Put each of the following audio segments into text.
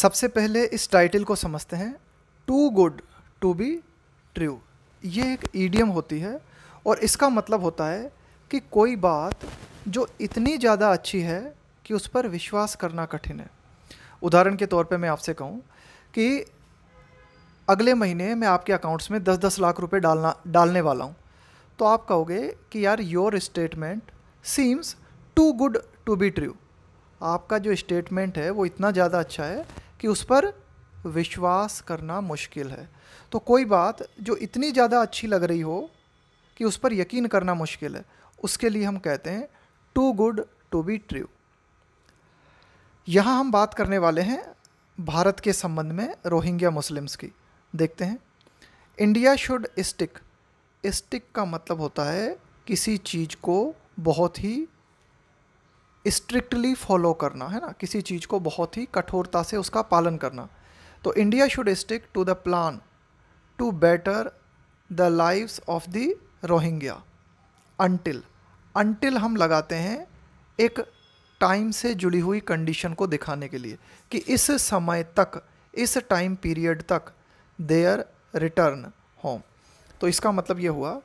सबसे पहले इस टाइटल को समझते हैं, too good to be true. ये एक ईडियम होती है और इसका मतलब होता है कि कोई बात जो इतनी ज़्यादा अच्छी है कि उस पर विश्वास करना कठिन है। उदाहरण के तौर पे मैं आपसे कहूँ कि अगले महीने मैं आपके अकाउंट्स में 10-10 लाख रुपए डालने वाला हूँ, तो आप कहोगे कि यार your statement seems too good to be true. आपका जो स्टेटमेंट है वो इतना ज़्यादा अच्छा है कि उस पर विश्वास करना मुश्किल है। तो कोई बात जो इतनी ज़्यादा अच्छी लग रही हो कि उस पर यकीन करना मुश्किल है, उसके लिए हम कहते हैं too good to be true. यहाँ हम बात करने वाले हैं भारत के संबंध में रोहिंग्या मुस्लिम्स की। देखते हैं, इंडिया शुड स्टिक। स्टिक का मतलब होता है किसी चीज़ को बहुत ही स्ट्रिक्टली फॉलो करना, है ना, किसी चीज़ को बहुत ही कठोरता से उसका पालन करना। तो India should stick to the plan to better the lives of the Rohingya until हम लगाते हैं एक टाइम से जुड़ी हुई कंडीशन को दिखाने के लिए कि इस समय तक, इस टाइम पीरियड तक देयर रिटर्न होम। तो इसका मतलब ये हुआ,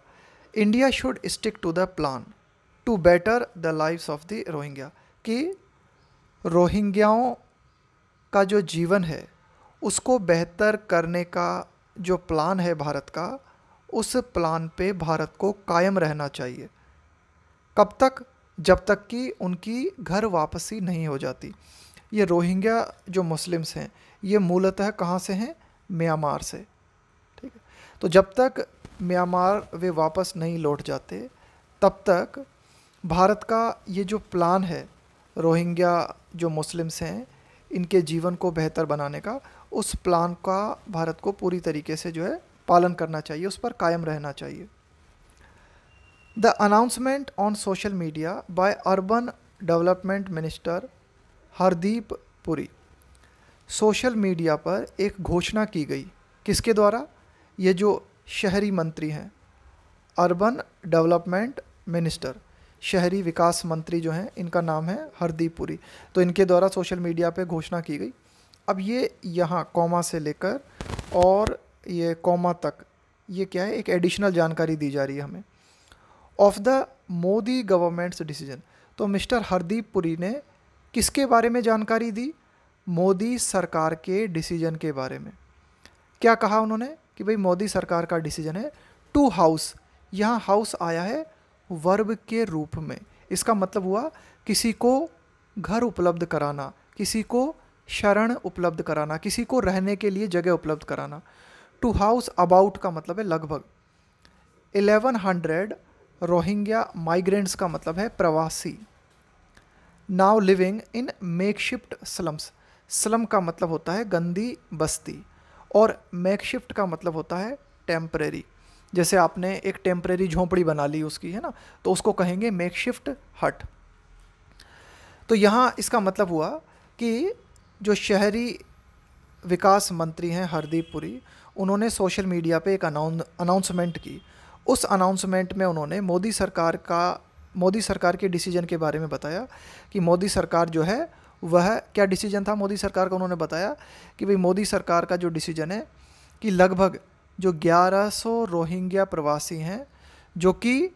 India should stick to the plan to better the lives of the Rohingya, कि रोहिंग्याओं का जो जीवन है उसको बेहतर करने का जो प्लान है भारत का, उस प्लान पे भारत को कायम रहना चाहिए। कब तक? जब तक कि उनकी घर वापसी नहीं हो जाती। ये रोहिंग्या जो मुस्लिम्स हैं ये मूलतः कहाँ से हैं? म्यांमार से। ठीक है, तो जब तक म्यांमार वे वापस नहीं लौट जाते तब तक भारत का ये जो प्लान है रोहिंग्या जो मुस्लिम्स हैं इनके जीवन को बेहतर बनाने का, उस प्लान का भारत को पूरी तरीके से जो है पालन करना चाहिए, उस पर कायम रहना चाहिए। The announcement on social media bye urban development minister Hardeep Puri. Social media पर एक घोषणा की गई, किसके द्वारा? ये जो शहरी मंत्री हैं, अर्बन डेवलपमेंट मिनिस्टर, शहरी विकास मंत्री जो हैं, इनका नाम है हरदीप पुरी। तो इनके द्वारा सोशल मीडिया पे घोषणा की गई। अब ये यहाँ कॉमा से लेकर और ये कॉमा तक, ये क्या है, एक एडिशनल जानकारी दी जा रही है हमें। Of the Modi governments decision. तो मिस्टर हरदीप पुरी ने किसके बारे में जानकारी दी? मोदी सरकार के डिसीजन के बारे में। क्या कहा उन्होंने कि भाई मोदी सरकार का डिसीजन है टू हाउस। यहाँ हाउस आया है वर्ब के रूप में। इसका मतलब हुआ किसी को घर उपलब्ध कराना, किसी को शरण उपलब्ध कराना, किसी को रहने के लिए जगह उपलब्ध कराना। टू हाउस अबाउट का मतलब है लगभग 1100 रोहिंग्या माइग्रेंट्स का मतलब है प्रवासी। Now living in makeshift slums. Slum का मतलब होता है गंदी बस्ती और मेकशिफ्ट का मतलब होता है टेम्परेरी। जैसे आपने एक टेम्परेरी झोंपड़ी बना ली उसकी, है ना, तो उसको कहेंगे मेकशिफ्ट हट। तो यहाँ इसका मतलब हुआ कि जो शहरी विकास मंत्री हैं हरदीप पुरी, उन्होंने सोशल मीडिया पे एक अनाउंसमेंट की। उस अनाउंसमेंट में उन्होंने मोदी सरकार के डिसीजन के बारे में बताया कि मोदी सरकार जो है वह क्या डिसीजन था मोदी सरकार का। उन्होंने बताया कि भाई मोदी सरकार का जो डिसीजन है कि लगभग जो 1100 रोहिंग्या प्रवासी हैं जो कि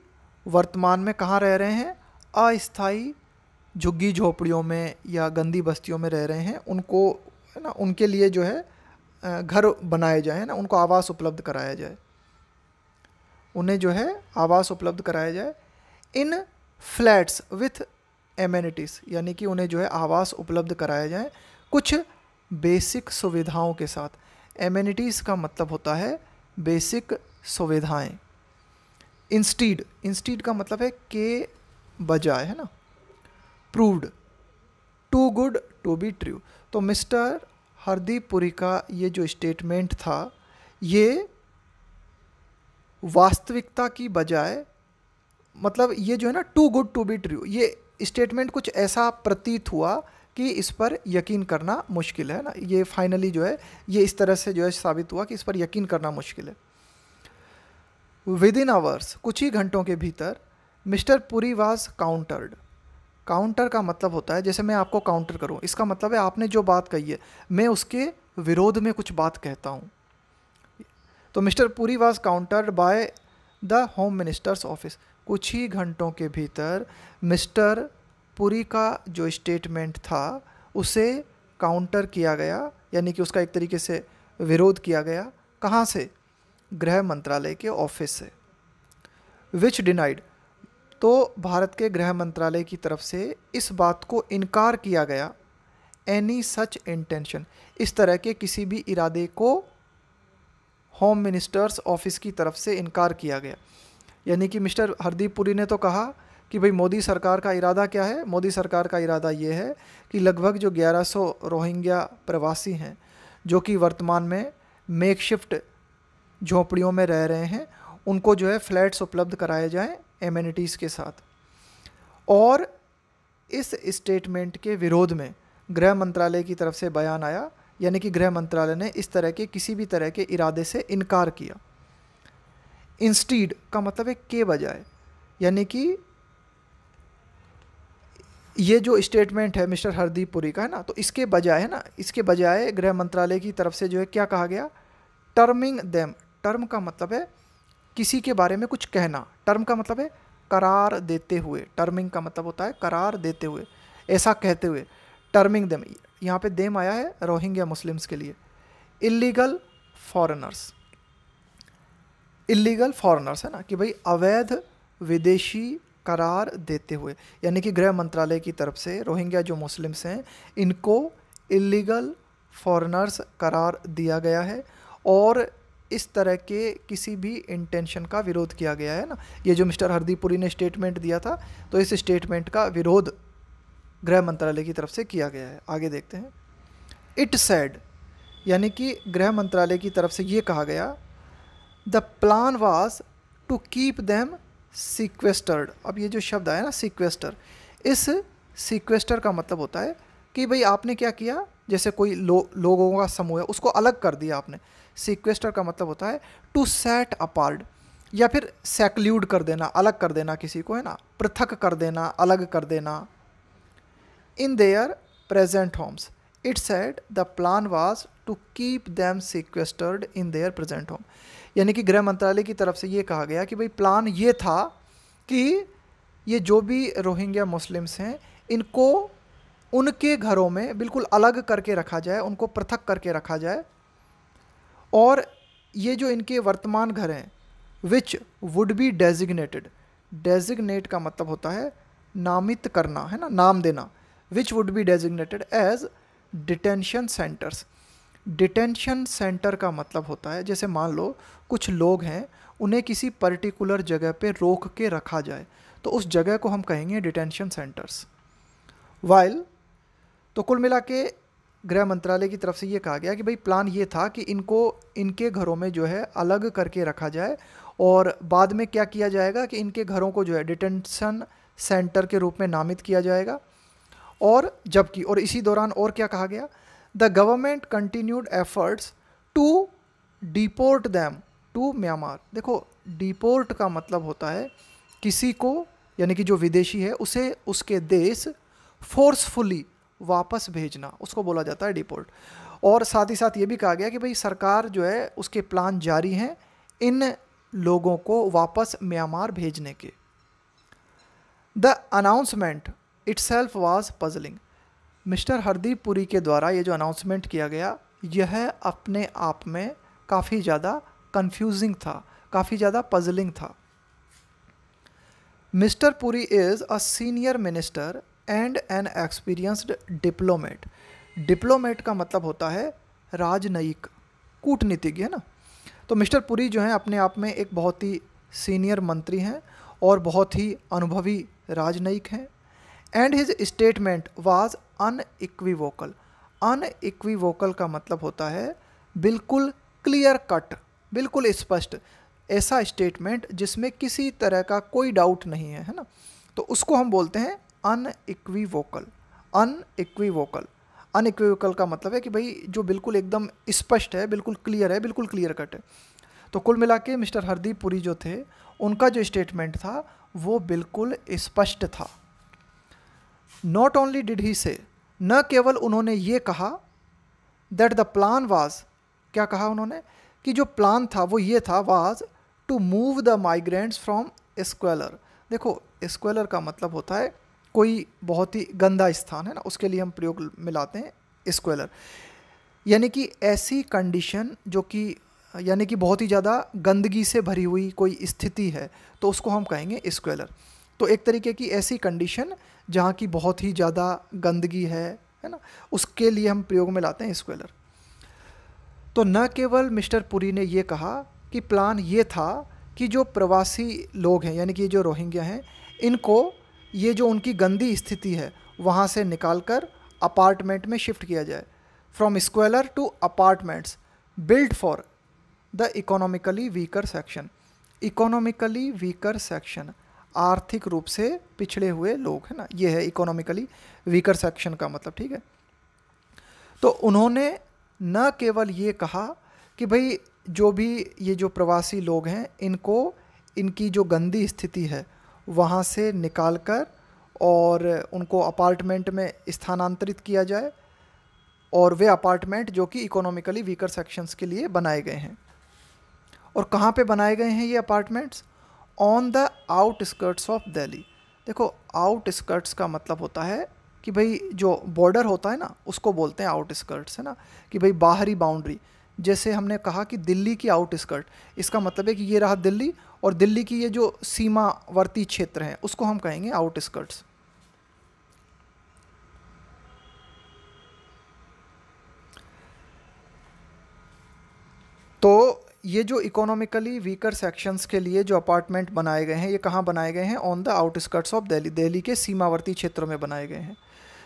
वर्तमान में कहाँ रह रहे हैं, अस्थायी झुग्गी झोपड़ियों में या गंदी बस्तियों में रह रहे हैं, उनको, है ना, उनके लिए जो है घर बनाए जाए, ना, उनको आवास उपलब्ध कराया जाए, उन्हें जो है आवास उपलब्ध कराया जाए। इन फ्लैट्स विथ एमेनिटीज़, यानी कि उन्हें जो है आवास उपलब्ध कराया जाए कुछ बेसिक सुविधाओं के साथ। एमेनिटीज़ का मतलब होता है बेसिक सुविधाएं। इंस्टीड का मतलब है के बजाय, है ना। Proved, too good to be true. तो मिस्टर हरदीप पुरी का ये जो स्टेटमेंट था ये वास्तविकता की बजाय, मतलब ये जो है ना too good to be true, ये स्टेटमेंट कुछ ऐसा प्रतीत हुआ कि इस पर यकीन करना मुश्किल है ना। ये फाइनली जो है ये इस तरह से जो है साबित हुआ कि इस पर यकीन करना मुश्किल है। विद इन आवर्स, कुछ ही घंटों के भीतर, mister Puri was countered. Counter का मतलब होता है जैसे मैं आपको काउंटर करूं, इसका मतलब है आपने जो बात कही है मैं उसके विरोध में कुछ बात कहता हूं। तो mister Puri was countered by the home minister's office. कुछ ही घंटों के भीतर मिस्टर पुरी का जो स्टेटमेंट था उसे काउंटर किया गया, यानी कि उसका एक तरीके से विरोध किया गया। कहाँ से? गृह मंत्रालय के ऑफिस से। विच डिनाइड, तो भारत के गृह मंत्रालय की तरफ से इस बात को इनकार किया गया, एनी सच इंटेंशन, इस तरह के किसी भी इरादे को होम मिनिस्टर्स ऑफिस की तरफ से इनकार किया गया। यानी कि मिस्टर हरदीप पुरी ने तो कहा कि भाई मोदी सरकार का इरादा क्या है। मोदी सरकार का इरादा ये है कि लगभग जो 1100 रोहिंग्या प्रवासी हैं जो कि वर्तमान में मेकशिफ्ट झोपड़ियों में रह रहे हैं, उनको जो है फ्लैट्स उपलब्ध कराए जाएं एमेनिटीज़ के साथ। और इस स्टेटमेंट के विरोध में गृह मंत्रालय की तरफ से बयान आया, यानी कि गृह मंत्रालय ने इस तरह के किसी भी तरह के इरादे से इनकार किया। इंस्टीड का मतलब है के बजाय, यानी कि ये जो स्टेटमेंट है मिस्टर हरदीप पुरी का है ना, तो इसके बजाय है ना, इसके बजाय गृह मंत्रालय की तरफ से जो है क्या कहा गया, टर्मिंग देम। टर्म का मतलब है किसी के बारे में कुछ कहना, टर्म का मतलब है करार देते हुए, टर्मिंग का मतलब होता है करार देते हुए, ऐसा कहते हुए। टर्मिंग देम, यहाँ पे देम आया है रोहिंग्या मुस्लिम्स के लिए। इलीगल फॉरेनर्स, इलीगल फॉरेनर्स है ना, कि भाई अवैध विदेशी करार देते हुए, यानी कि गृह मंत्रालय की तरफ से रोहिंग्या जो मुस्लिम्स हैं इनको इलीगल फॉरेनर्स करार दिया गया है। और इस तरह के किसी भी इंटेंशन का विरोध किया गया है ना। ये जो मिस्टर हरदीप पुरी ने स्टेटमेंट दिया था, तो इस स्टेटमेंट का विरोध गृह मंत्रालय की तरफ से किया गया है। आगे देखते हैं। इट सेड, यानी कि गृह मंत्रालय की तरफ से ये कहा गया, the plan was to keep them sequestered. अब ये जो शब्द आया ना सीक्वेस्टर, इस सीक्वेस्टर का मतलब होता है कि भाई आपने क्या किया, जैसे कोई लोगों का समूह है उसको अलग कर दिया आपने। सीक्वेस्टर का मतलब होता है टू सेट अपार्ट, या फिर सेक्ल्यूड कर देना, अलग कर देना किसी को, है ना, पृथक कर देना, अलग कर देना। In their present homes, it said the plan was to keep them sequestered in their present home. यानी कि गृह मंत्रालय की तरफ से ये कहा गया कि भाई प्लान ये था कि ये जो भी रोहिंग्या मुस्लिम्स हैं इनको उनके घरों में बिल्कुल अलग करके रखा जाए, उनको पृथक करके रखा जाए। और ये जो इनके वर्तमान घर हैं विच वुड बी डेजिग्नेटेड, डेजिग्नेट का मतलब होता है नामित करना, है ना, नाम देना। Which would be designated as detention centres. Detention centre का मतलब होता है जैसे मान लो कुछ लोग हैं उन्हें किसी पर्टिकुलर जगह पे रोक के रखा जाए, तो उस जगह को हम कहेंगे डिटेंशन सेंटर्स। वाइल, तो कुल मिला के गृह मंत्रालय की तरफ से ये कहा गया कि भाई प्लान ये था कि इनको इनके घरों में जो है अलग करके रखा जाए, और बाद में क्या किया जाएगा कि इनके घरों को जो है डिटेंशन सेंटर के रूप में नामित किया जाएगा। और जबकि और इसी दौरान और क्या कहा गया, the government continued efforts to deport them to Myanmar. देखो डिपोर्ट का मतलब होता है किसी को, यानी कि जो विदेशी है उसे उसके देश फोर्सफुली वापस भेजना, उसको बोला जाता है डिपोर्ट। और साथ ही साथ ये भी कहा गया कि भाई सरकार जो है उसके प्लान जारी हैं इन लोगों को वापस म्यांमार भेजने के। The announcement itself was puzzling. Mister Hardeep Puri के द्वारा ये जो अनाउंसमेंट किया गया यह अपने आप में काफ़ी ज़्यादा कंफ्यूजिंग था, काफ़ी ज़्यादा पजलिंग था। Mister Puri is a senior minister and N experienced diplomat. Diplomat का मतलब होता है राजनयिक, कूटनीतिज्ञ, है ना। तो मिस्टर पुरी जो हैं अपने आप में एक बहुत ही सीनियर मंत्री हैं और बहुत ही अनुभवी राजनयिक हैं। And his statement was unequivocal. Unequivocal का मतलब होता है बिल्कुल क्लियर कट, बिल्कुल स्पष्ट, ऐसा स्टेटमेंट जिसमें किसी तरह का कोई डाउट नहीं है, है ना। तो उसको हम बोलते हैं अनइक्विवोकल। अनइक्विवोकल, अनइक्विवोकल का मतलब है कि भाई जो बिल्कुल एकदम स्पष्ट है, बिल्कुल क्लियर है, बिल्कुल क्लियर कट है। तो कुल मिला के मिस्टर हरदीप पुरी जो थे उनका जो स्टेटमेंट था वो बिल्कुल स्पष्ट था। नॉट ओनली डिड ही से, न केवल उन्होंने ये कहा दैट द प्लान वाज, क्या कहा उन्होंने कि जो प्लान था वो ये था, was to move the migrants from squalor. देखो स्क्वेलर का मतलब होता है कोई बहुत ही गंदा स्थान है ना, उसके लिए हम प्रयोग मिलाते हैं स्क्वेलर, यानी कि ऐसी कंडीशन जो कि यानी कि बहुत ही ज़्यादा गंदगी से भरी हुई कोई स्थिति है, तो उसको हम कहेंगे स्क्वेलर। तो एक तरीके की ऐसी कंडीशन जहाँ की बहुत ही ज़्यादा गंदगी है ना, उसके लिए हम प्रयोग में लाते हैं स्क्वेलर। तो न केवल मिस्टर पुरी ने ये कहा कि प्लान ये था कि जो प्रवासी लोग हैं यानी कि जो रोहिंग्या हैं, इनको ये जो उनकी गंदी स्थिति है वहाँ से निकालकर अपार्टमेंट में शिफ्ट किया जाए, from squalor to apartments build for the economically weaker section. Economically weaker section, आर्थिक रूप से पिछड़े हुए लोग, है ना, ये है इकोनॉमिकली वीकर सेक्शन का मतलब, ठीक है। तो उन्होंने न केवल ये कहा कि भाई जो भी ये जो प्रवासी लोग हैं इनको इनकी जो गंदी स्थिति है वहाँ से निकालकर और उनको अपार्टमेंट में स्थानांतरित किया जाए, और वे अपार्टमेंट जो कि इकोनॉमिकली वीकर सेक्शंस के लिए बनाए गए हैं। और कहाँ पे बनाए गए हैं ये apartments? On the outskirts of Delhi. देखो आउटस्कर्ट्स का मतलब होता है कि भाई जो बॉर्डर होता है ना उसको बोलते हैं आउटस्कर्ट्स, है ना, कि भाई बाहरी बाउंड्री। जैसे हमने कहा कि दिल्ली की आउटस्कर्ट, इसका मतलब है कि ये रहा दिल्ली, और दिल्ली की ये जो सीमावर्ती क्षेत्र हैं उसको हम कहेंगे आउटस्कर्ट्स। तो ये जो इकोनॉमिकली वीकर सेक्शंस के लिए जो अपार्टमेंट बनाए गए हैं ये कहाँ बनाए गए हैं? On the outskirts of Delhi, Delhi के सीमावर्ती क्षेत्रों में बनाए गए हैं।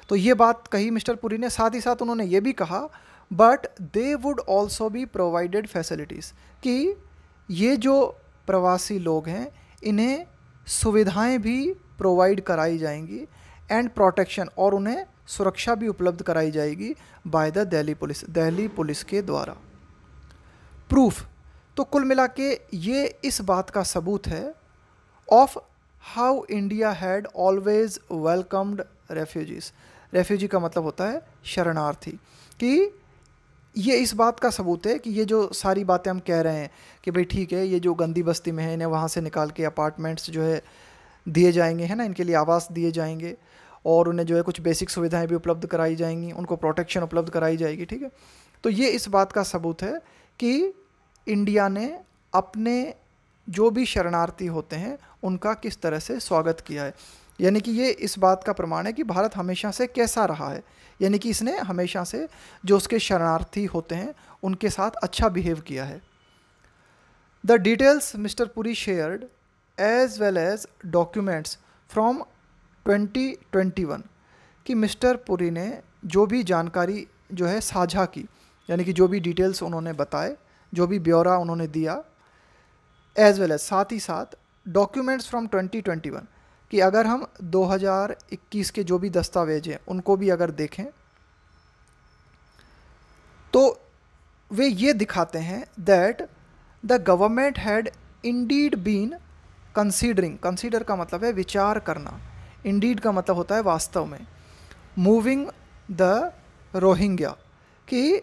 तो ये बात कही मिस्टर पुरी ने। साथ ही साथ उन्होंने ये भी कहा but they would also be provided facilities, कि ये जो प्रवासी लोग हैं इन्हें सुविधाएं भी प्रोवाइड कराई जाएंगी, एंड प्रोटेक्शन, और उन्हें सुरक्षा भी उपलब्ध कराई जाएगी बाय द दिल्ली पुलिस के द्वारा। प्रूफ, तो कुल मिला के ये इस बात का सबूत है of how India had always welcomed refugees. Refugee का मतलब होता है शरणार्थी, कि ये इस बात का सबूत है कि ये जो सारी बातें हम कह रहे हैं कि भाई ठीक है ये जो गंदी बस्ती में है इन्हें वहाँ से निकाल के अपार्टमेंट्स जो है दिए जाएंगे, है ना, इनके लिए आवास दिए जाएंगे, और उन्हें जो है कुछ बेसिक सुविधाएं भी उपलब्ध कराई जाएंगी, उनको प्रोटेक्शन उपलब्ध कराई जाएगी, ठीक है। तो ये इस बात का सबूत है कि इंडिया ने अपने जो भी शरणार्थी होते हैं उनका किस तरह से स्वागत किया है, यानी कि ये इस बात का प्रमाण है कि भारत हमेशा से कैसा रहा है, यानी कि इसने हमेशा से जो उसके शरणार्थी होते हैं उनके साथ अच्छा बिहेव किया है। The details mister Puri shared as well as documents from 2021, कि मिस्टर पुरी ने जो भी जानकारी जो है साझा की, यानी कि जो भी डिटेल्स उन्होंने बताए, जो भी ब्यौरा उन्होंने दिया, एज वेल एज साथ ही साथ डॉक्यूमेंट्स फ्रॉम 2021, कि अगर हम 2021 के जो भी दस्तावेज हैं उनको भी अगर देखें तो वे ये दिखाते हैं that the government had indeed been considering, consider का मतलब है विचार करना, इंडीड का मतलब होता है वास्तव में, मूविंग द रोहिंग्या, कि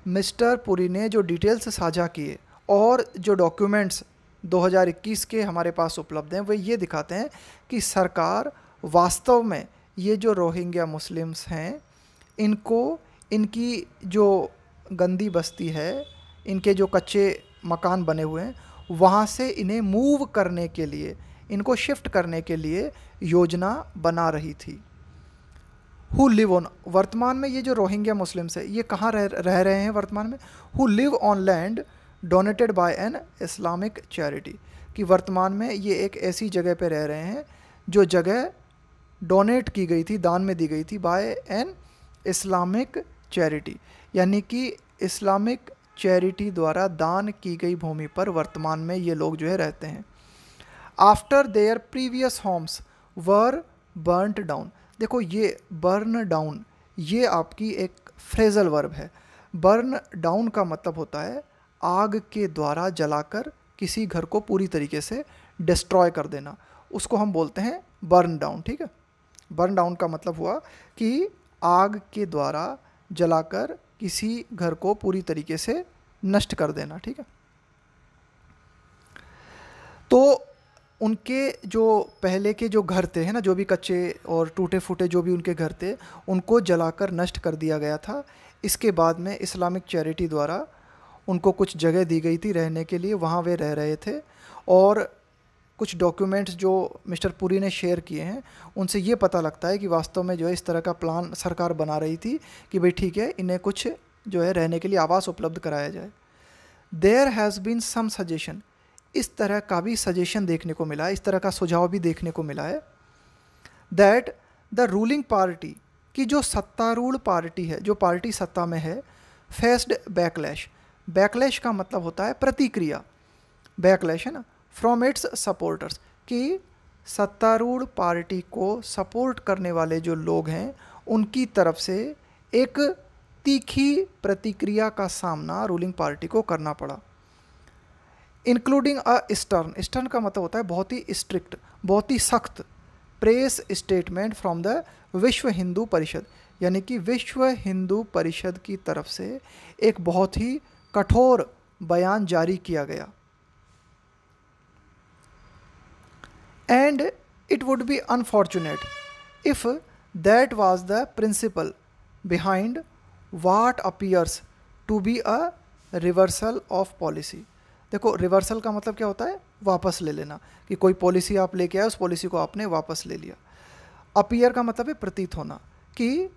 मिस्टर पुरी ने जो डिटेल्स साझा किए और जो डॉक्यूमेंट्स 2021 के हमारे पास उपलब्ध हैं वो ये दिखाते हैं कि सरकार वास्तव में ये जो रोहिंग्या मुस्लिम्स हैं इनको इनकी जो गंदी बस्ती है, इनके जो कच्चे मकान बने हुए हैं वहाँ से इन्हें मूव करने के लिए, इनको शिफ्ट करने के लिए योजना बना रही थी। हु लिव ऑन, वर्तमान में ये जो रोहिंग्या मुस्लिम्स है ये कहाँ रह रहे हैं वर्तमान में? Who live on land donated bye an Islamic charity, कि वर्तमान में ये एक ऐसी जगह पे रह रहे हैं जो जगह डोनेट की गई थी, दान में दी गई थी, बाय एन इस्लामिक चैरिटी, यानी कि इस्लामिक चैरिटी द्वारा दान की गई भूमि पर वर्तमान में ये लोग जो है रहते हैं। After their previous homes were burned down, देखो ये बर्न डाउन ये आपकी एक फ्रेजल वर्ब है। बर्न डाउन का मतलब होता है आग के द्वारा जलाकर किसी घर को पूरी तरीके से डिस्ट्रॉय कर देना, उसको हम बोलते हैं बर्न डाउन, ठीक है, बर्न डाउन का मतलब हुआ कि आग के द्वारा जलाकर किसी घर को पूरी तरीके से नष्ट कर देना, ठीक है। तो उनके जो पहले के जो घर थे, है ना, जो भी कच्चे और टूटे फूटे जो भी उनके घर थे, उनको जलाकर नष्ट कर दिया गया था। इसके बाद में इस्लामिक चैरिटी द्वारा उनको कुछ जगह दी गई थी रहने के लिए, वहाँ वे रह रहे थे। और कुछ डॉक्यूमेंट्स जो मिस्टर पुरी ने शेयर किए हैं उनसे ये पता लगता है कि वास्तव में जो है इस तरह का प्लान सरकार बना रही थी कि भाई ठीक है, इन्हें कुछ जो है रहने के लिए आवास उपलब्ध कराया जाए। There has been some suggestion, इस तरह का भी सजेशन देखने को मिला है, इस तरह का सुझाव भी देखने को मिला है, दैट द रूलिंग पार्टी, की जो सत्तारूढ़ पार्टी है, जो पार्टी सत्ता में है, फेस्ड बैकलैश, बैकलैश का मतलब होता है प्रतिक्रिया, बैकलैश है ना, फ्रॉम इट्स सपोर्टर्स, कि सत्तारूढ़ पार्टी को सपोर्ट करने वाले जो लोग हैं उनकी तरफ से एक तीखी प्रतिक्रिया का सामना रूलिंग पार्टी को करना पड़ा। इंक्लूडिंग अ स्टर्न, स्टर्न का मतलब होता है बहुत ही स्ट्रिक्ट, बहुत ही सख्त प्रेस स्टेटमेंट फ्रॉम द विश्व हिंदू परिषद, यानी कि विश्व हिंदू परिषद की तरफ से एक बहुत ही कठोर बयान जारी किया गया। And it would be unfortunate if that was the principle behind what appears to be a reversal of policy. देखो, रिवर्सल का मतलब क्या होता है, वापस ले लेना, कि कोई पॉलिसी आप लेके आए, उस पॉलिसी को आपने वापस ले लिया। अपीयर का मतलब है प्रतीत होना, कि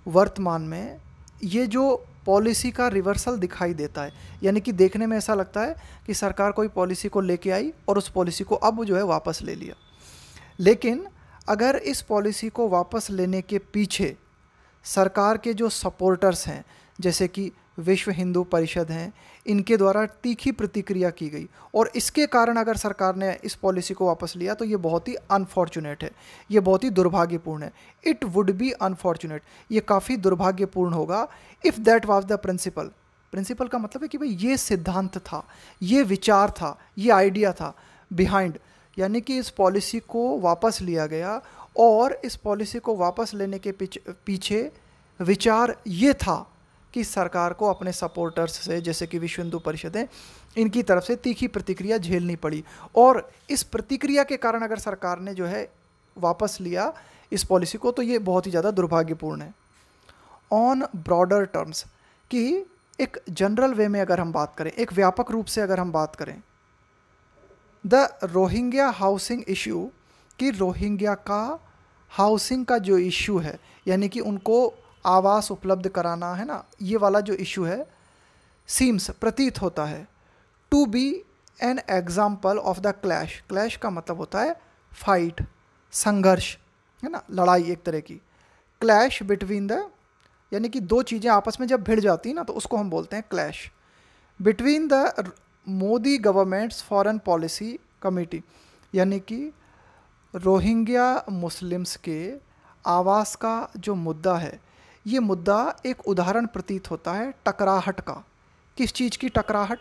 वर्तमान में ये जो पॉलिसी का रिवर्सल दिखाई देता है, यानी कि देखने में ऐसा लगता है कि सरकार कोई पॉलिसी को लेके आई और उस पॉलिसी को अब जो है वापस ले लिया। लेकिन अगर इस पॉलिसी को वापस लेने के पीछे सरकार के जो सपोर्टर्स हैं, जैसे कि विश्व हिंदू परिषद हैं, इनके द्वारा तीखी प्रतिक्रिया की गई और इसके कारण अगर सरकार ने इस पॉलिसी को वापस लिया, तो ये बहुत ही अनफॉर्चुनेट है, ये बहुत ही दुर्भाग्यपूर्ण है। इट वुड बी अनफॉर्चुनेट, ये काफ़ी दुर्भाग्यपूर्ण होगा। If that was the principle, principle का मतलब है कि भाई ये सिद्धांत था, ये विचार था, ये आइडिया था बिहाइंड, यानी कि इस पॉलिसी को वापस लिया गया और इस पॉलिसी को वापस लेने के पीछे विचार ये था कि सरकार को अपने सपोर्टर्स से, जैसे कि विश्व हिंदू परिषद है, इनकी तरफ से तीखी प्रतिक्रिया झेलनी पड़ी और इस प्रतिक्रिया के कारण अगर सरकार ने जो है वापस लिया इस पॉलिसी को, तो ये बहुत ही ज़्यादा दुर्भाग्यपूर्ण है। ऑन ब्रॉडर टर्म्स, कि एक जनरल वे में अगर हम बात करें, एक व्यापक रूप से अगर हम बात करें, द रोहिंग्या हाउसिंग इशू, कि रोहिंग्या का हाउसिंग का जो इशू है, यानी कि उनको आवास उपलब्ध कराना है ना, ये वाला जो इशू है, सीम्स प्रतीत होता है, to be an example of the clash, clash का मतलब होता है फाइट, संघर्ष है ना, लड़ाई एक तरह की, क्लैश बिटवीन द, यानी कि दो चीज़ें आपस में जब भिड़ जाती ना तो उसको हम बोलते हैं clash, between the Modi government's foreign policy committee, यानी कि रोहिंग्या मुस्लिम्स के आवास का जो मुद्दा है, ये मुद्दा एक उदाहरण प्रतीत होता है टकराहट का। किस चीज़ की टकराहट?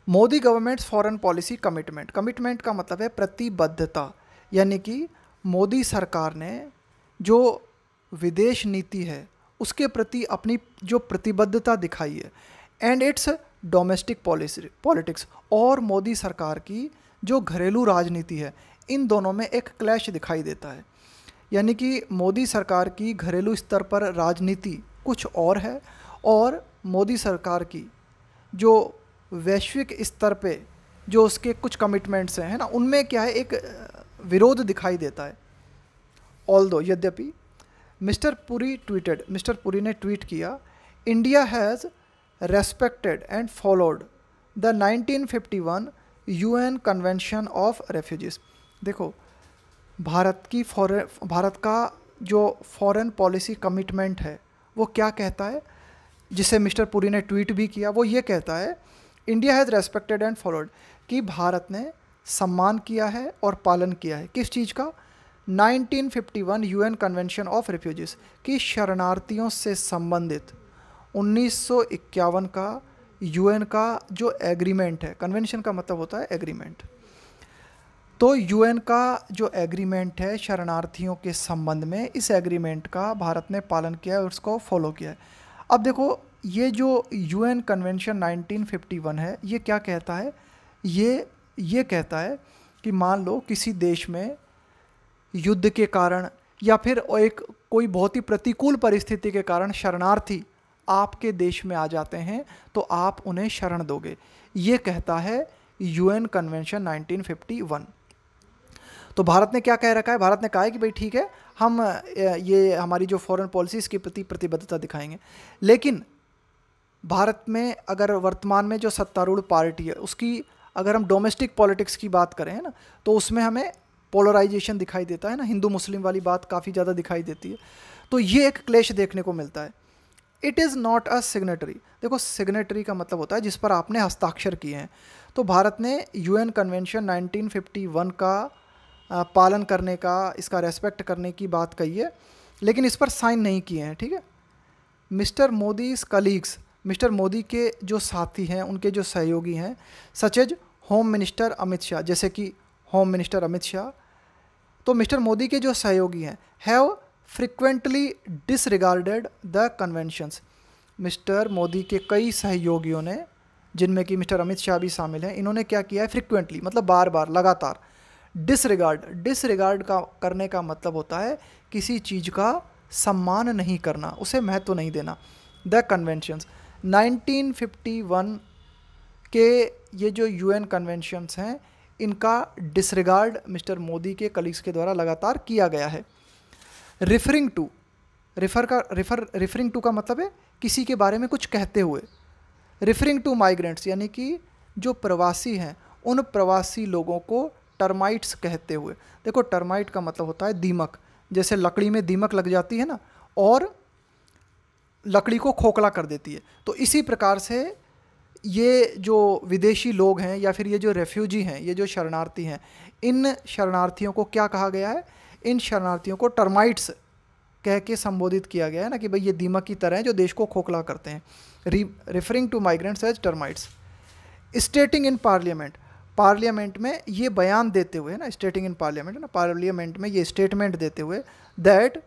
Modi government's foreign policy commitment, commitment का मतलब है प्रतिबद्धता, यानी कि मोदी सरकार ने जो विदेश नीति है उसके प्रति अपनी जो प्रतिबद्धता दिखाई है, एंड इट्स डोमेस्टिक पॉलिटिक्स, और मोदी सरकार की जो घरेलू राजनीति है, इन दोनों में एक क्लैश दिखाई देता है। यानी कि मोदी सरकार की घरेलू स्तर पर राजनीति कुछ और है और मोदी सरकार की जो वैश्विक स्तर पे जो उसके कुछ कमिटमेंट्स हैं, है ना, उनमें क्या है, एक विरोध दिखाई देता है। ऑल्दो, यद्यपि मिस्टर पुरी ने ट्वीट किया, India has respected and followed the 1951 UN convention of refugees. देखो, भारत का जो फॉरेन पॉलिसी कमिटमेंट है वो क्या कहता है, जिसे मिस्टर पुरी ने ट्वीट भी किया, वो ये कहता है, India has respected and followed, कि भारत ने सम्मान किया है और पालन किया है किस चीज़ का, 1951 UN कन्वेंशन ऑफ रेफ्यूजीज़, कि शरणार्थियों से संबंधित 1951 का UN का जो एग्रीमेंट है, कन्वेंशन का मतलब होता है एग्रीमेंट, तो यूएन का जो एग्रीमेंट है शरणार्थियों के संबंध में, इस एग्रीमेंट का भारत ने पालन किया है और उसको फॉलो किया है। अब देखो, ये जो यूएन कन्वेंशन 1951 है, ये क्या कहता है? ये कहता है कि मान लो किसी देश में युद्ध के कारण या फिर एक कोई बहुत ही प्रतिकूल परिस्थिति के कारण शरणार्थी आपके देश में आ जाते हैं, तो आप उन्हें शरण दोगे। ये कहता है यूएन कन्वेंशन 1951। तो भारत ने क्या कह रखा है? भारत ने कहा है कि भाई ठीक है, हम ये हमारी जो फॉरेन पॉलिसी इसके प्रति प्रतिबद्धता दिखाएंगे। लेकिन भारत में अगर वर्तमान में जो सत्तारूढ़ पार्टी है उसकी अगर हम डोमेस्टिक पॉलिटिक्स की बात करें ना, तो उसमें हमें पोलराइजेशन दिखाई देता है ना, हिंदू मुस्लिम वाली बात काफ़ी ज़्यादा दिखाई देती है। तो ये एक क्लेश देखने को मिलता है। It is not a signatory. देखो, सिग्नेटरी का मतलब होता है जिस पर आपने हस्ताक्षर किए हैं। तो भारत ने यूएन कन्वेंशन 1951 का पालन करने का, इसका रेस्पेक्ट करने की बात कही है, लेकिन इस पर साइन नहीं किए हैं। ठीक है, mister Modi colleagues, mister Modi के जो साथी हैं, उनके जो सहयोगी हैं, such age home minister Amit Shah, जैसे कि होम मिनिस्टर अमित शाह, तो मिस्टर मोदी के जो सहयोगी हैं, have frequently disregarded the conventions. Mister Modi के कई सहयोगियों ने, जिनमें कि मिस्टर अमित शाह भी शामिल हैं, इन्होंने क्या किया है? फ्रिक्वेंटली मतलब बार बार, लगातार। डिसरिगार्ड का करने का मतलब होता है किसी चीज़ का सम्मान नहीं करना, उसे महत्व नहीं देना। द कन्वेंशंस 1951 के ये जो यूएन कन्वेंशंस हैं, इनका डिसरिगार्ड मिस्टर मोदी के कलीग्स के द्वारा लगातार किया गया है। रिफरिंग टू का मतलब है किसी के बारे में कुछ कहते हुए। रिफरिंग टू माइग्रेंट्स यानी कि जो प्रवासी हैं, उन प्रवासी लोगों को टर्माइट्स कहते हुए। देखो, टर्माइट का मतलब होता है दीमक। जैसे लकड़ी में दीमक लग जाती है ना, और लकड़ी को खोखला कर देती है, तो इसी प्रकार से ये जो विदेशी लोग हैं या फिर ये जो रेफ्यूजी हैं, ये जो शरणार्थी हैं, इन शरणार्थियों को क्या कहा गया है? इन शरणार्थियों को टर्माइट्स कह के संबोधित किया गया है ना, कि भाई ये दीमक की तरह है जो देश को खोखला करते हैं। Referring to migrants as termites. Stating in parliament, parliament में ये बयान देते हुए ना, स्टेटिंग इन पार्लियामेंट ना, पार्लियामेंट में ये स्टेटमेंट देते हुए दैट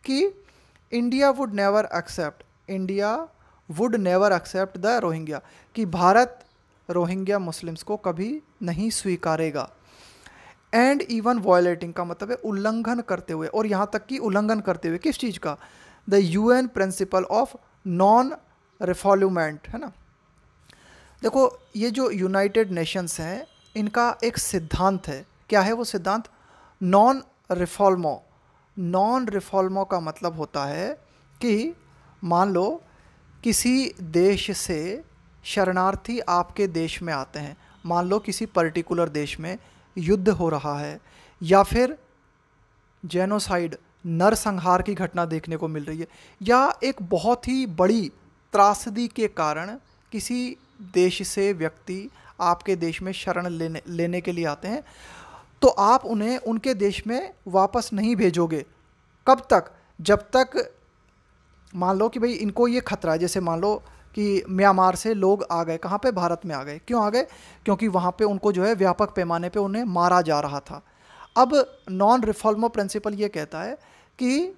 कि India would never accept the Rohingya, कि भारत रोहिंग्या मुस्लिम्स को कभी नहीं स्वीकारेगा। एंड इवन वायलेटिंग का मतलब है उल्लंघन करते हुए, और यहाँ तक कि उल्लंघन करते हुए किस चीज़ का? The UN principle of non refoulement, है ना। देखो, ये जो यूनाइटेड नेशंस हैं, इनका एक सिद्धांत है। क्या है वो सिद्धांत? नॉन रिफॉल्मो। नॉन रिफॉल्मो का मतलब होता है कि मान लो किसी देश से शरणार्थी आपके देश में आते हैं, मान लो किसी पर्टिकुलर देश में युद्ध हो रहा है, या फिर जेनोसाइड, नरसंहार की घटना देखने को मिल रही है, या एक बहुत ही बड़ी त्रासदी के कारण किसी देश से व्यक्ति आपके देश में शरण लेने के लिए आते हैं, तो आप उन्हें उनके देश में वापस नहीं भेजोगे। कब तक? जब तक मान लो कि भाई इनको ये खतरा है। जैसे मान लो कि म्यांमार से लोग आ गए, कहाँ पे? भारत में आ गए। क्यों आ गए? क्योंकि वहाँ पे उनको जो है व्यापक पैमाने पे उन्हें मारा जा रहा था। अब नॉन रिफॉल्मो प्रिंसिपल ये कहता है कि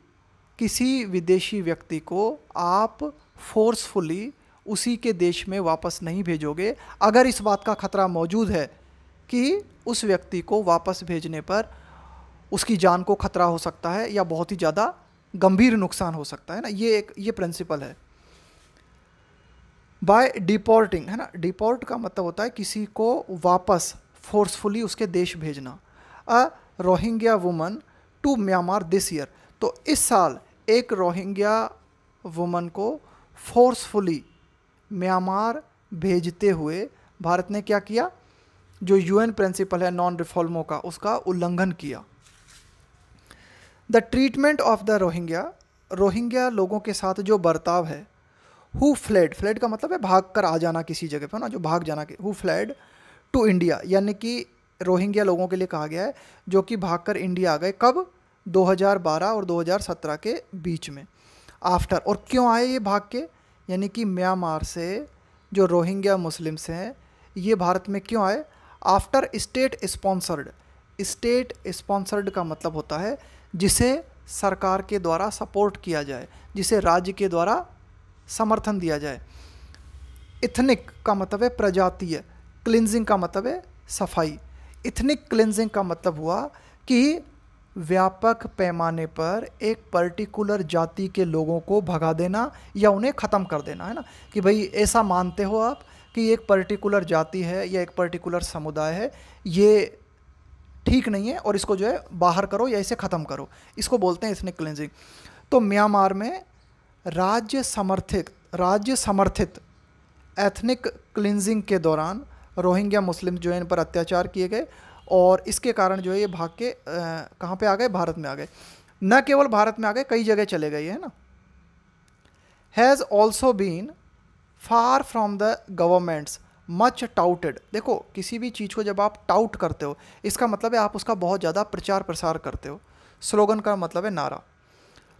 किसी विदेशी व्यक्ति को आप फोर्सफुली उसी के देश में वापस नहीं भेजोगे अगर इस बात का खतरा मौजूद है कि उस व्यक्ति को वापस भेजने पर उसकी जान को खतरा हो सकता है या बहुत ही ज़्यादा गंभीर नुकसान हो सकता है ना। ये प्रिंसिपल है। बाय डिपोर्टिंग, है ना। डिपोर्ट का मतलब होता है किसी को वापस फोर्सफुली उसके देश भेजना। A Rohingya woman to Myanmar this year, तो इस साल एक रोहिंग्या वुमन को फोर्सफुली म्यांमार भेजते हुए भारत ने क्या किया? जो यूएन प्रिंसिपल है नॉन रिफॉल्मो का, उसका उल्लंघन किया। The treatment of the Rohingya लोगों के साथ जो बर्ताव है, हु फ्लेड का मतलब है भाग कर आ जाना किसी जगह पर ना, जो भाग जाना, हु फ्लेड टू इंडिया, यानी कि रोहिंग्या लोगों के लिए कहा गया है जो कि भागकर इंडिया आ गए। कब? 2012 और 2017 के बीच में। आफ्टर, और क्यों आए ये भाग के? यानी कि म्यांमार से जो रोहिंग्या मुस्लिम्स हैं, ये भारत में क्यों आए? After state sponsored, state sponsored का मतलब होता है जिसे सरकार के द्वारा सपोर्ट किया जाए, जिसे राज्य के द्वारा समर्थन दिया जाए। इथनिक का मतलब है प्रजातीय, क्लिनजिंग का मतलब है सफाई। इथनिक क्लिनजिंग का मतलब हुआ कि व्यापक पैमाने पर एक पर्टिकुलर जाति के लोगों को भगा देना या उन्हें ख़त्म कर देना, है ना, कि भाई ऐसा मानते हो आप कि एक पर्टिकुलर जाति है या एक पर्टिकुलर समुदाय है, ये ठीक नहीं है और इसको जो है बाहर करो या इसे ख़त्म करो, इसको बोलते हैं इथनिक क्लिनजिंग। तो म्यांमार में राज्य समर्थित एथनिक क्लिनजिंग के दौरान रोहिंग्या मुस्लिम जो है इन पर अत्याचार किए गए और इसके कारण जो है ये भाग के कहाँ पे आ गए, भारत में आ गए। न केवल भारत में आ गए, कई जगह चले गए, है ना। Has also been far from the government's much touted. देखो किसी भी चीज़ को जब आप टाउट करते हो इसका मतलब है आप उसका बहुत ज़्यादा प्रचार प्रसार करते हो। स्लोगन का मतलब है नारा।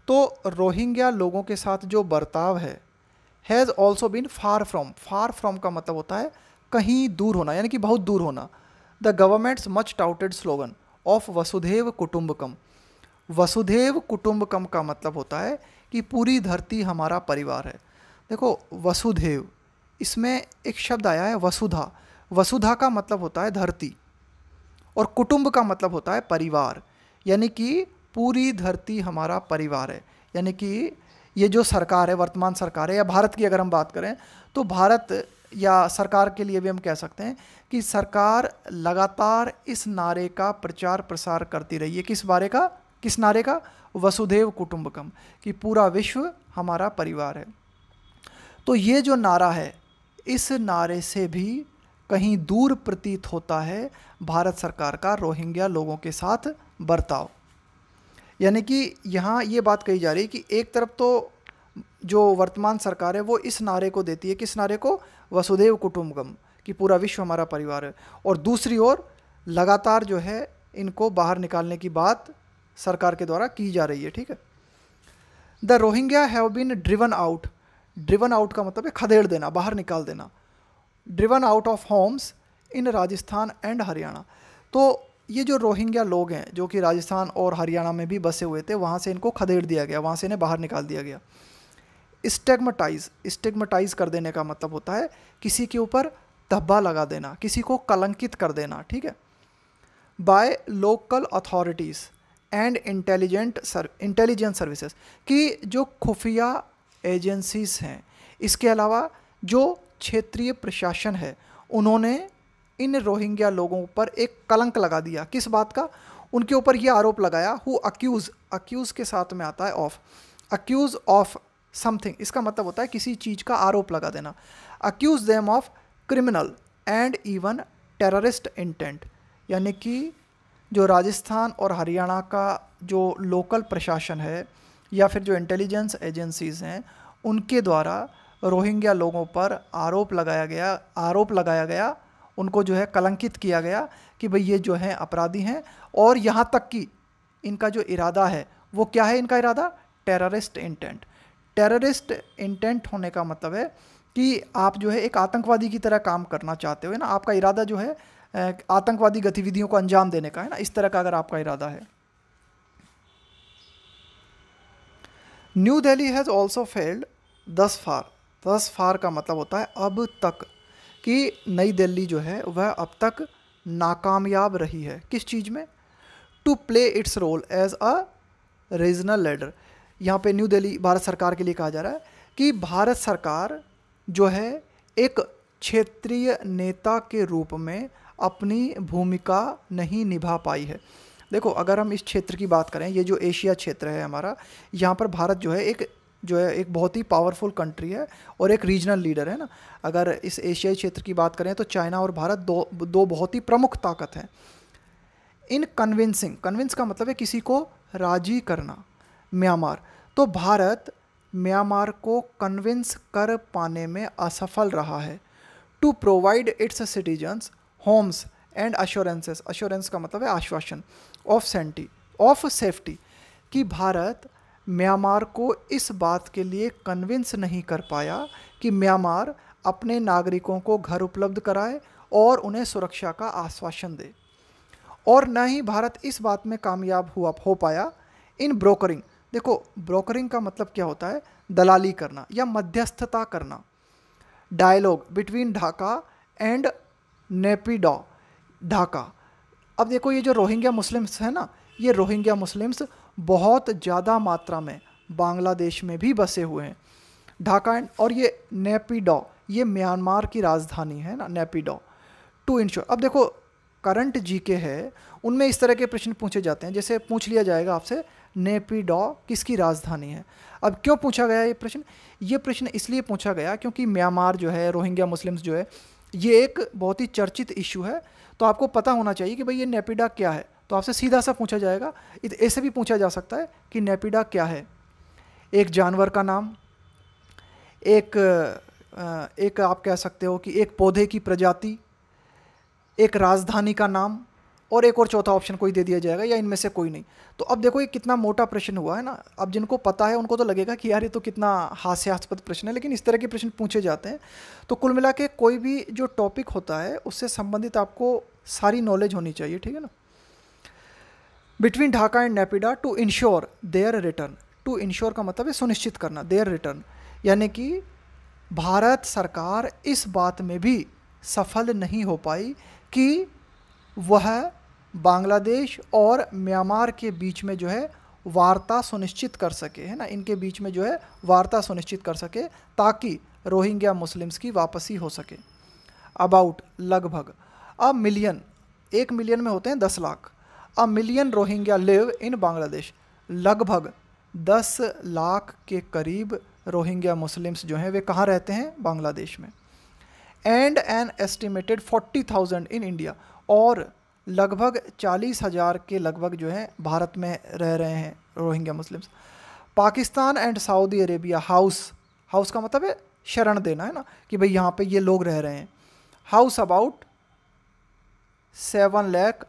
तो रोहिंग्या लोगों के साथ जो बर्ताव है, has also been far from का मतलब होता है कहीं दूर होना, यानी कि बहुत दूर होना। The government's much touted slogan of वसुधैव कुटुंबकम। वसुधैव कुटुंबकम का मतलब होता है कि पूरी धरती हमारा परिवार है। देखो वसुधैव, इसमें एक शब्द आया है वसुधा। वसुधा का मतलब होता है धरती और कुटुंब का मतलब होता है परिवार, यानी कि पूरी धरती हमारा परिवार है। यानी कि ये जो सरकार है, वर्तमान सरकार है, या भारत की अगर हम बात करें तो भारत या सरकार के लिए भी हम कह सकते हैं कि सरकार लगातार इस नारे का प्रचार प्रसार करती रही है। किस नारे का? वसुधैव कुटुंबकम, कि पूरा विश्व हमारा परिवार है। तो ये जो नारा है, इस नारे से भी कहीं दूर प्रतीत होता है भारत सरकार का रोहिंग्या लोगों के साथ बर्ताव। यानी कि यहाँ ये बात कही जा रही है कि एक तरफ तो जो वर्तमान सरकार है वो इस नारे को देती है, किस नारे को? वसुधैव कुटुंबकम, कि पूरा विश्व हमारा परिवार है, और दूसरी ओर लगातार जो है इनको बाहर निकालने की बात सरकार के द्वारा की जा रही है। ठीक है। The Rohingya have been driven out. Driven out का मतलब है खदेड़ देना, बाहर निकाल देना। Driven out of homes in Rajasthan and Haryana. तो ये जो रोहिंग्या लोग हैं जो कि राजस्थान और हरियाणा में भी बसे हुए थे, वहाँ से इनको खदेड़ दिया गया, वहाँ से इन्हें बाहर निकाल दिया गया। स्टिग्मेटाइज कर देने का मतलब होता है किसी के ऊपर धब्बा लगा देना, किसी को कलंकित कर देना। ठीक है। By local authorities and intelligence services, कि जो खुफिया एजेंसीज हैं, इसके अलावा जो क्षेत्रीय प्रशासन है, उन्होंने इन रोहिंग्या लोगों पर एक कलंक लगा दिया। किस बात का? उनके ऊपर यह आरोप लगाया, हु अक्यूज़ के साथ में आता है ऑफ, अक्यूज़ ऑफ समथिंग, इसका मतलब होता है किसी चीज़ का आरोप लगा देना। Accuse them of criminal and even terrorist intent, यानी कि जो राजस्थान और हरियाणा का जो लोकल प्रशासन है या फिर जो इंटेलिजेंस एजेंसीज़ हैं, उनके द्वारा रोहिंग्या लोगों पर आरोप लगाया गया, उनको जो है कलंकित किया गया कि भाई ये जो हैं अपराधी हैं, और यहाँ तक कि इनका जो इरादा है वो क्या है? इनका इरादा टेररिस्ट इंटेंट। टेररिस्ट इंटेंट होने का मतलब है कि आप जो है एक आतंकवादी की तरह काम करना चाहते हो, है ना, आपका इरादा जो है आतंकवादी गतिविधियों को अंजाम देने का है ना, इस तरह का अगर आपका इरादा है। New Delhi has also failed दस फार का मतलब होता है अब तक, कि नई दिल्ली जो है वह अब तक नाकामयाब रही है। किस चीज़ में? To play its role as a regional leader. यहाँ पे न्यू दिल्ली भारत सरकार के लिए कहा जा रहा है कि भारत सरकार जो है एक क्षेत्रीय नेता के रूप में अपनी भूमिका नहीं निभा पाई है। देखो अगर हम इस क्षेत्र की बात करें, ये जो एशिया क्षेत्र है हमारा, यहाँ पर भारत जो है एक बहुत ही पावरफुल कंट्री है और एक रीजनल लीडर है ना। अगर इस एशियाई क्षेत्र की बात करें तो चाइना और भारत दो बहुत ही प्रमुख ताकत हैं। इन कन्विंस का मतलब है किसी को राजी करना। म्यांमार, तो भारत म्यांमार को कन्विंस कर पाने में असफल रहा है। To provide its citizens homes and assurances, assurance का मतलब है आश्वासन, ऑफ सेफ्टी, कि भारत म्यांमार को इस बात के लिए कन्विंस नहीं कर पाया कि म्यांमार अपने नागरिकों को घर उपलब्ध कराए और उन्हें सुरक्षा का आश्वासन दे। और न ही भारत इस बात में कामयाब हो पाया इन ब्रोकरिंग। देखो ब्रोकरिंग का मतलब क्या होता है, दलाली करना या मध्यस्थता करना, dialogue between Dhaka and Naypyidaw Dhaka. अब देखो ये जो रोहिंग्या मुस्लिम्स हैं ना, ये रोहिंग्या मुस्लिम्स बहुत ज़्यादा मात्रा में बांग्लादेश में भी बसे हुए हैं। ढाका एंड और ये नेपिडो, ये म्यांमार की राजधानी है ना नेपिडो। टू इंश्योर, अब देखो करंट जीके है उनमें इस तरह के प्रश्न पूछे जाते हैं, जैसे पूछ लिया जाएगा आपसे नेपिडो किसकी राजधानी है। अब क्यों पूछा गया ये प्रश्न? ये प्रश्न इसलिए पूछा गया क्योंकि म्यांमार जो है, रोहिंग्या मुस्लिम्स जो है, ये एक बहुत ही चर्चित इशू है। तो आपको पता होना चाहिए कि भाई ये नेपिडो क्या है। तो आपसे सीधा सा पूछा जाएगा, ऐसे भी पूछा जा सकता है कि नेपिडो क्या है, एक जानवर का नाम, एक आप कह सकते हो कि एक पौधे की प्रजाति, एक राजधानी का नाम, और एक और चौथा ऑप्शन कोई दे दिया जाएगा या इनमें से कोई नहीं। तो अब देखो ये कितना मोटा प्रश्न हुआ है ना। अब जिनको पता है उनको तो लगेगा कि यार ये तो कितना हास्यास्पद प्रश्न है, लेकिन इस तरह के प्रश्न पूछे जाते हैं। तो कुल मिला के कोई भी जो टॉपिक होता है उससे संबंधित आपको सारी नॉलेज होनी चाहिए, ठीक है ना। Between Dhaka and Naypyidaw to ensure their return. To ensure का मतलब है सुनिश्चित करना, देयर रिटर्न, यानी कि भारत सरकार इस बात में भी सफल नहीं हो पाई कि वह बांग्लादेश और म्यांमार के बीच में जो है वार्ता सुनिश्चित कर सके, है ना, इनके बीच में जो है वार्ता सुनिश्चित कर सके ताकि रोहिंग्या मुस्लिम्स की वापसी हो सके। अबाउट लगभग अ मिलियन, 1 मिलियन में होते हैं 10 lakh. A million Rohingya live in Bangladesh, लगभग 10 लाख के करीब रोहिंग्या मुस्लिम्स जो हैं वे कहाँ रहते हैं, बांग्लादेश में। And an estimated 40,000 in India, और लगभग 40,000 के लगभग जो है भारत में रह रहे हैं Rohingya Muslims. Pakistan and Saudi Arabia house का मतलब है शरण देना, है ना, कि भाई यहाँ पे ये लोग रह रहे हैं। House about 7 lakh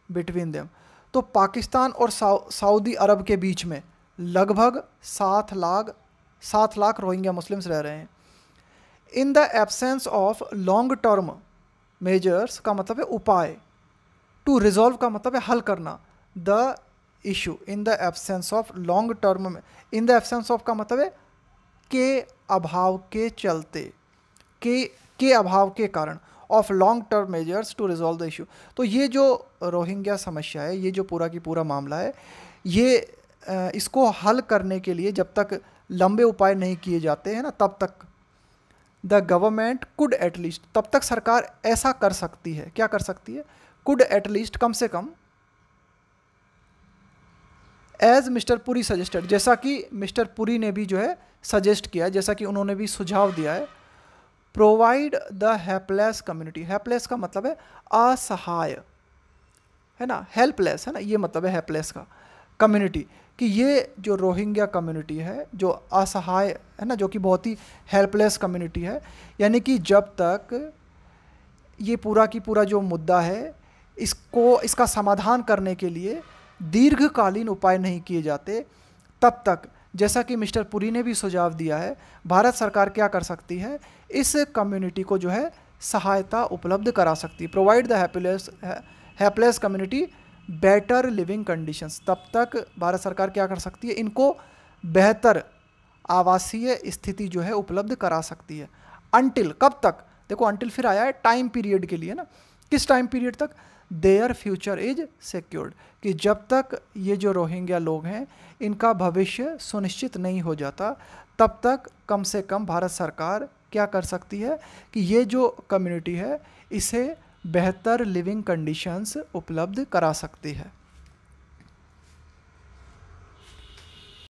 between them. तो पाकिस्तान और सऊदी अरब के बीच में लगभग 7 लाख रोहिंग्या मुस्लिम्स रह रहे हैं। In the absence of long term measures का मतलब है उपाय, टू रिजॉल्व का मतलब है हल करना, the issue. In the absence of long term में, इन द एब्सेंस ऑफ का मतलब है के अभाव के चलते, के अभाव के कारण, of long term measures to resolve the issue. तो ये जो रोहिंग्या समस्या है, ये जो पूरा की पूरा मामला है, ये इसको हल करने के लिए जब तक लंबे उपाय नहीं किए जाते हैं ना, तब तक द गवर्नमेंट कुड एटलीस्ट, तब तक सरकार ऐसा कर सकती है। क्या कर सकती है? कुड एटलीस्ट, कम से कम, एज मिस्टर पुरी सजेस्टेड, जैसा कि मिस्टर पुरी ने भी जो है सजेस्ट किया है, जैसा कि उन्होंने भी सुझाव दिया है। Provide the helpless community, helpless का मतलब है असहाय, है ना, हेल्पलेस, है ना, ये मतलब है हेल्पलेस का कम्युनिटी, कि ये जो रोहिंग्या कम्युनिटी है जो असहाय है ना, जो कि बहुत ही हेल्पलेस कम्युनिटी है, यानी कि जब तक ये पूरा की पूरा जो मुद्दा है इसका समाधान करने के लिए दीर्घकालीन उपाय नहीं किए जाते, तब तक, जैसा कि मिस्टर पुरी ने भी सुझाव दिया है, भारत सरकार क्या कर सकती है, इस कम्युनिटी को जो है सहायता उपलब्ध करा सकती है। Provide the helpless community better living conditions, तब तक भारत सरकार क्या कर सकती है, इनको बेहतर आवासीय स्थिति जो है उपलब्ध करा सकती है। अनटिल, कब तक? देखो अनटिल फिर आया है टाइम पीरियड के लिए ना, किस टाइम पीरियड तक? देयर फ्यूचर इज सिक्योर्ड, कि जब तक ये जो रोहिंग्या लोग हैं इनका भविष्य सुनिश्चित नहीं हो जाता, तब तक कम से कम भारत सरकार क्या कर सकती है कि ये जो कम्युनिटी है इसे बेहतर लिविंग कंडीशंस उपलब्ध करा सकती है।